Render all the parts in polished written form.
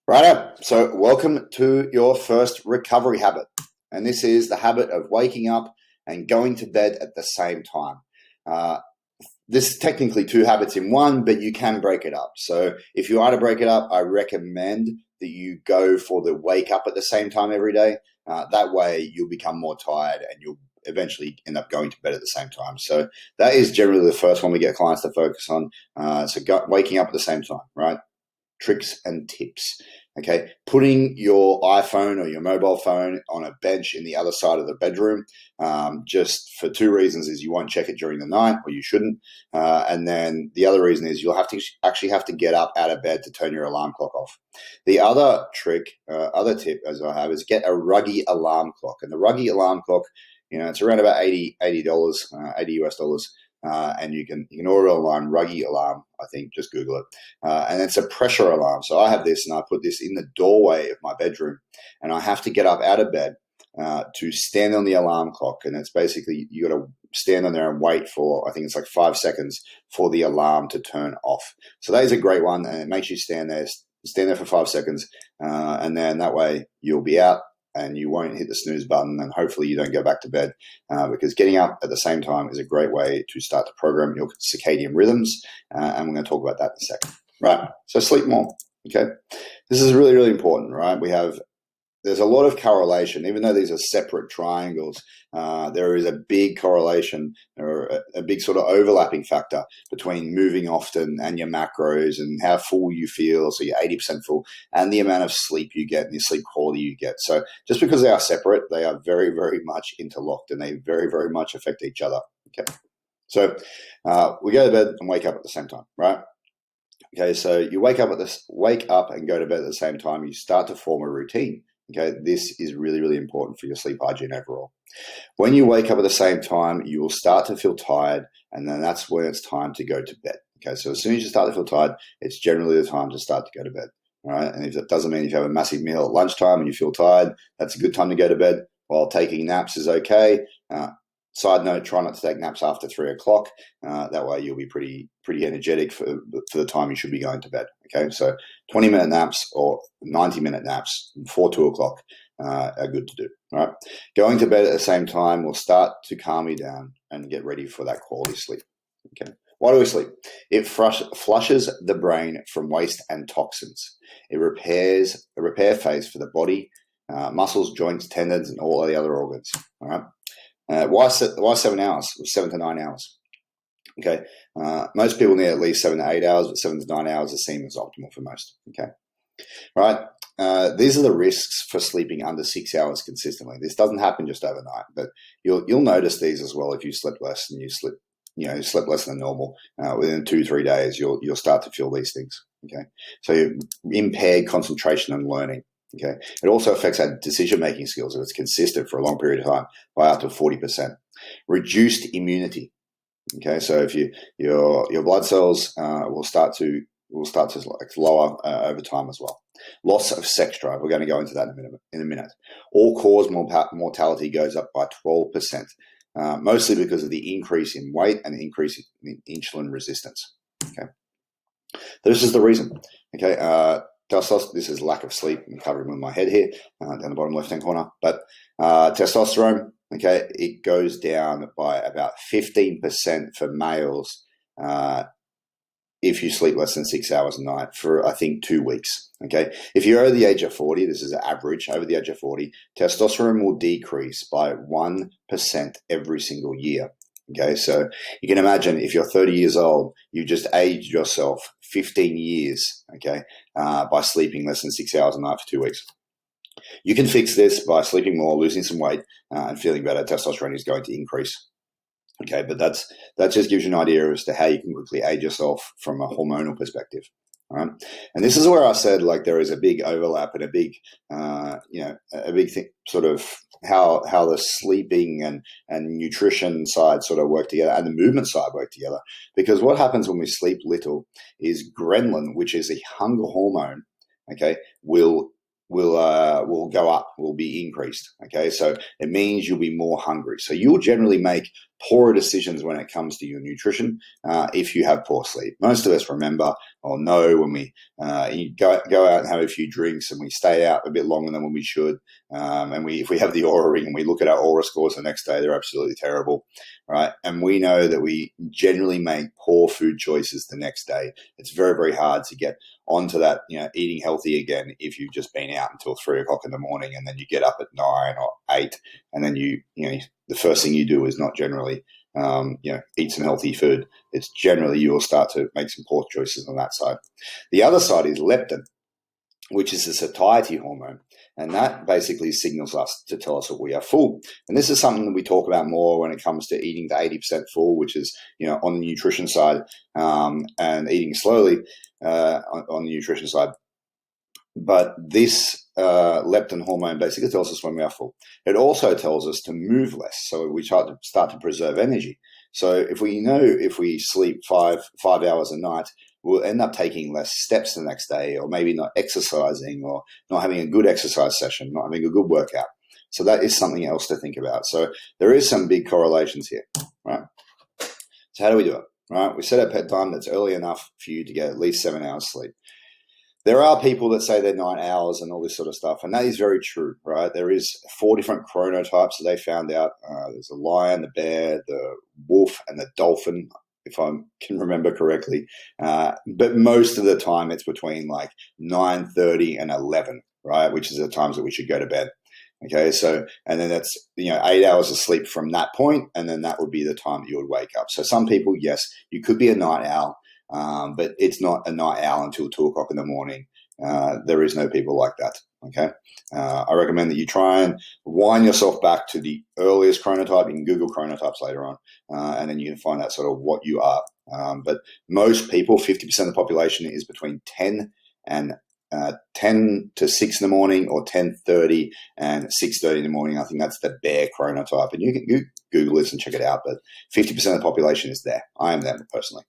Right up. So, welcome to your first recovery habit. And this is the habit of waking up and going to bed at the same time. Uh, this is technically two habits in one, but you can break it up. So, if you are to break it up, I recommend that you go for the wake up at the same time every day. That way, you'll become more tired and you'll eventually end up going to bed at the same time. So, that is generally the first one we get clients to focus on. Waking up at the same time, right? Tricks and tips. Okay, putting your iPhone or your mobile phone on a bench in the other side of the bedroom, just for two reasons: is you won't check it during the night, or you shouldn't, and then the other reason is you'll actually have to get up out of bed to turn your alarm clock off. The other trick, other tip, as I have, is get a Ruggy alarm clock, and the Ruggy alarm clock, it's around about $80, $80 US. And you can order online, Ruggy alarm, I think, just Google it. And it's a pressure alarm. So I have this and I put this in the doorway of my bedroom and I have to get up out of bed to stand on the alarm clock. And it's basically, you got to stand on there and wait for, I think it's like 5 seconds for the alarm to turn off. So that is a great one. And it makes you stand there for 5 seconds. And then that way you'll be out and you won't hit the snooze button, and hopefully you don't go back to bed because getting up at the same time is a great way to start to program your circadian rhythms, and we're going to talk about that in a second. Right, so sleep more, okay? This is really, really important, right? There's a lot of correlation, even though these are separate triangles. There is a big correlation or a big sort of overlapping factor between moving often and your macros and how full you feel, so you're 80% full, and the amount of sleep you get and the sleep quality you get. So just because they are separate, they are very, very much interlocked and they very, very much affect each other. Okay, so we go to bed and wake up at the same time, right? Okay, so you wake up and go to bed at the same time. You start to form a routine. Okay, this is really, really important for your sleep hygiene overall. When you wake up at the same time, you will start to feel tired, and then that's when it's time to go to bed. Okay, so as soon as you start to feel tired, it's generally the time to start to go to bed. All right, and if that doesn't mean if you have a massive meal at lunchtime and you feel tired, that's a good time to go to bed. While taking naps is okay. Side note: try not to take naps after 3 o'clock. That way, you'll be pretty energetic for the time you should be going to bed. Okay, so 20-minute naps or 90-minute naps before 2 o'clock are good to do. All right, going to bed at the same time will start to calm you down and get ready for that quality sleep. Okay, why do we sleep? It flushes the brain from waste and toxins. It repairs a repair phase for the body, muscles, joints, tendons, and all the other organs. All right. Why 7 hours? 7 to 9 hours. Okay. Most people need at least 7 to 8 hours, but 7 to 9 hours is seen as optimal for most. Okay. Right. These are the risks for sleeping under 6 hours consistently. This doesn't happen just overnight, but you'll notice these as well if you slept less and you slept less than normal. Within 2-3 days, you'll start to feel these things. Okay. So impaired concentration and learning. Okay. It also affects our decision-making skills if it's consistent for a long period of time by up to 40%. Reduced immunity. Okay, so if your blood cells will start to lower over time as well. Loss of sex drive. We're going to go into that in a minute. All-cause mortality goes up by 12%, mostly because of the increase in weight and the increase in insulin resistance. Okay, this is the reason. Okay. This is lack of sleep. I'm covering with my head here, down the bottom left-hand corner. But testosterone, okay, it goes down by about 15% for males if you sleep less than 6 hours a night for, I think, 2 weeks. Okay, if you're over the age of 40, this is an average, over the age of 40, testosterone will decrease by 1% every single year. Okay, so you can imagine if you're 30 years old, you just aged yourself 15 years, okay, by sleeping less than 6 hours a night for 2 weeks. You can fix this by sleeping more, losing some weight, and feeling better. Testosterone is going to increase. Okay, but that just gives you an idea as to how you can quickly age yourself from a hormonal perspective. All right, and this is where I said like there is a big overlap and a big, a big thing, sort of how the sleeping and nutrition side sort of work together and the movement side work together. Because what happens when we sleep little is ghrelin, which is a hunger hormone, okay, will go up, will be increased. Okay, so it means you'll be more hungry. So you'll generally make poorer decisions when it comes to your nutrition if you have poor sleep. Most of us remember or know when we go out and have a few drinks and we stay out a bit longer than when we should, and if we have the Oura ring and we look at our Oura scores the next day, they're absolutely terrible, right? And we know that we generally make poor food choices the next day. It's very, very hard to get onto that, eating healthy again if you've just been out until 3 o'clock in the morning and then you get up at 9 or 8 and then the first thing you do is not generally eat some healthy food. It's generally you will start to make some poor choices on that side. The other side is leptin, which is a satiety hormone, and that basically signals us to tell us that we are full. And this is something that we talk about more when it comes to eating to 80% full, which is on the nutrition side, and eating slowly on the nutrition side. But this leptin hormone basically tells us when we are full. It also tells us to move less, so we start to preserve energy. So if we sleep five hours a night, we'll end up taking less steps the next day, or maybe not exercising, or not having a good exercise session, not having a good workout. So that is something else to think about. So there is some big correlations here, right? So how do we do it? Right? We set a bedtime that's early enough for you to get at least 7 hours sleep. There are people that say they're 9 hours and all this sort of stuff, and that is very true, right? There is 4 different chronotypes that they found out. There's the lion, the bear, the wolf, and the dolphin, if I can remember correctly. But most of the time it's between like 9:30 and 11, right? Which is the times that we should go to bed. Okay, so, and then that's, 8 hours of sleep from that point, and then that would be the time that you would wake up. So some people, yes, you could be a night owl, but it's not a night owl until 2 o'clock in the morning. There is no people like that. Okay. I recommend that you try and wind yourself back to the earliest chronotype. You can Google chronotypes later on, and then you can find out sort of what you are. But most people, 50% of the population, is between 10 to 6 in the morning, or 10:30 and 6:30 in the morning. I think that's the bear chronotype. And you can Google this and check it out. But 50% of the population is there. I am there personally.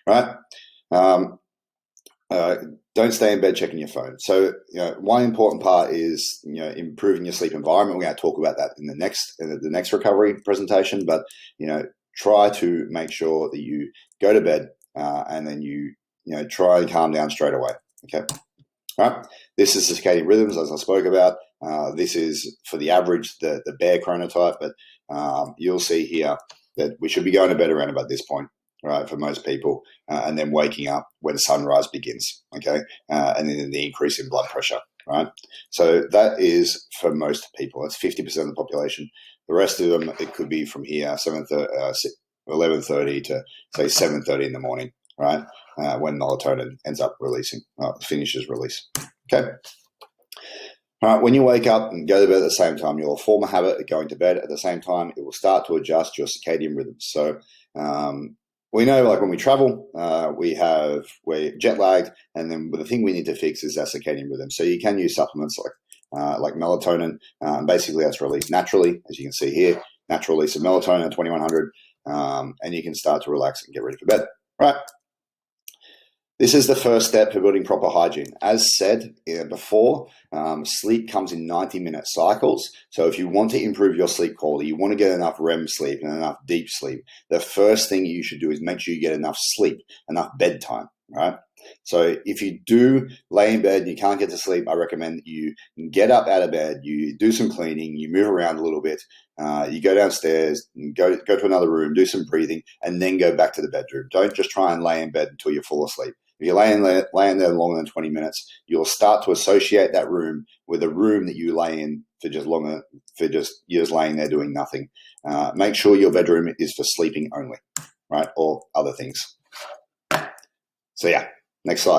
Right? Don't stay in bed checking your phone. So, one important part is, improving your sleep environment. We're going to talk about that in the next recovery presentation. But, try to make sure that you go to bed and then you try and calm down straight away. Okay. All right. This is the circadian rhythms, as I spoke about. This is for the average, the bear chronotype. But you'll see here that we should be going to bed around about this point. Right, for most people, and then waking up when sunrise begins, okay, and then the increase in blood pressure, right? So that is for most people. That's 50% of the population. The rest of them, it could be from here, 11:30 to say 7:30 in the morning, right, when melatonin ends up finishes release. Okay. All right, when you wake up and go to bed at the same time, you'll form a habit of going to bed at the same time. It will start to adjust your circadian rhythms. So we know, like when we travel, we're jet lagged, and then the thing we need to fix is our circadian rhythm. So you can use supplements like melatonin. Basically, that's released naturally, as you can see here, natural release of melatonin at 2100, and you can start to relax and get ready for bed. Right. This is the first step for building proper hygiene. As said before, sleep comes in 90-minute cycles. So if you want to improve your sleep quality, you want to get enough REM sleep and enough deep sleep, the first thing you should do is make sure you get enough sleep, enough bedtime, right? So if you do lay in bed and you can't get to sleep, I recommend that you get up out of bed, you do some cleaning, you move around a little bit, you go downstairs, go to another room, do some breathing, and then go back to the bedroom. Don't just try and lay in bed until you fall asleep. If you're laying there longer than 20 minutes, you'll start to associate that room with a room that you lay in for just you're just laying there doing nothing. Make sure your bedroom is for sleeping only, right? Or other things. So yeah, next slide.